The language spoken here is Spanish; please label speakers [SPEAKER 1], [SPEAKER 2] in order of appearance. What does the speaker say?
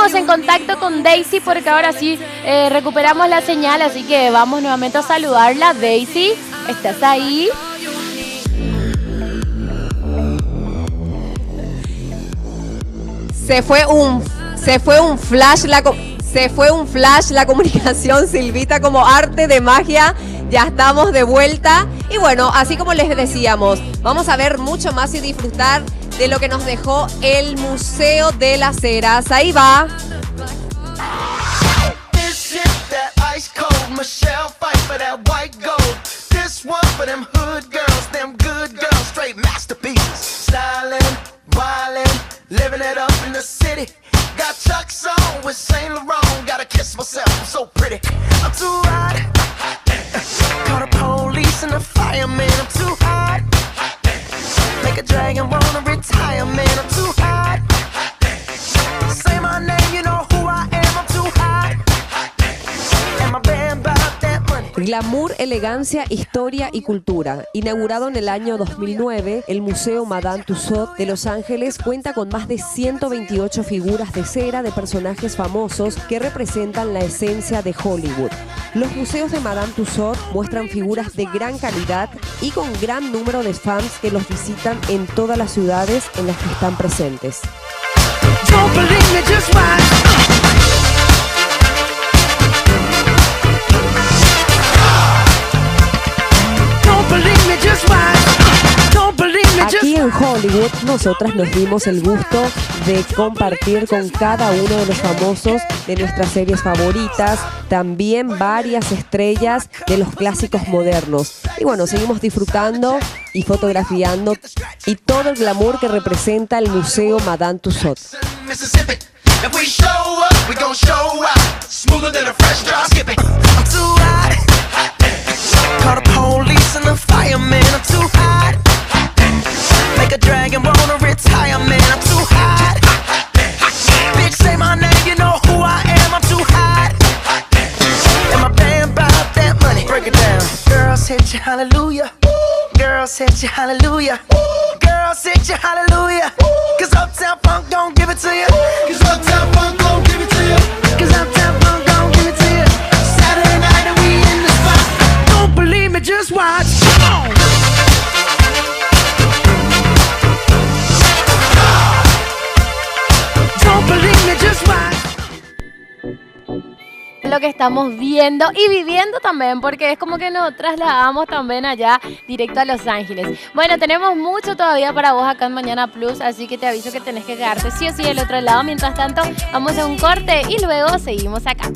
[SPEAKER 1] ponemos en contacto con Daisy porque ahora sí recuperamos la señal, así que vamos nuevamente a saludarla. Daisy, ¿estás ahí?
[SPEAKER 2] Se fue un flash la comunicación, Silvita, como arte de magia. Ya estamos de vuelta. Y bueno, así como les decíamos, vamos a ver mucho más y disfrutar de lo que nos dejó el Museo de las Heras. Ahí va.
[SPEAKER 3] Living it up in the city. Got Chuck's on with Saint Laurent. Gotta kiss myself, I'm so pretty. I'm too hot. Call the police and the fireman. I'm too hot. Make a dragon wanna retire, man. I'm too hot. Say my name, you know who I am. I'm too hot. And my band bought that money.
[SPEAKER 2] Glamour, elegancia, historia y cultura. Inaugurado en el año 2009, el Museo Madame Tussauds de Los Ángeles cuenta con más de 128 figuras de cera de personajes famosos que representan la esencia de Hollywood. Los museos de Madame Tussauds muestran figuras de gran calidad y con gran número de fans que los visitan en todas las ciudades en las que están presentes.
[SPEAKER 3] Don't believe me, just watch.
[SPEAKER 2] Aquí en Hollywood, nosotras nos dimos el gusto de compartir con cada uno de los famosos de nuestras series favoritas, también varias estrellas de los clásicos modernos. Y bueno, seguimos disfrutando y fotografiando y todo el glamour que representa el Museo Madame Tussauds.
[SPEAKER 3] Call the police and the fireman. I'm too hot. Make a dragon wanna retire, man. I'm too hot. Bitch, say my name, you know who I am. I'm too hot. And my band bought that money. Break it down. Girls hit you, hallelujah. Girls hit you, hallelujah. Girls hit you, hallelujah. Cause Uptown Funk don't give it to you. Cause Uptown Funk don't give it to you. Cause Uptown Funk don't give it to you. Saturday night and we in the spot. Don't believe me, just watch. Come on. Don't believe me, just watch.
[SPEAKER 1] Lo que estamos viendo y viviendo también, porque es como que nos trasladamos también allá directo a Los Ángeles. Bueno, tenemos mucho todavía para vos acá en Mañana Plus, así que te aviso que tenés que quedarte sí o sí del otro lado. Mientras tanto, vamos a un corte y luego seguimos acá.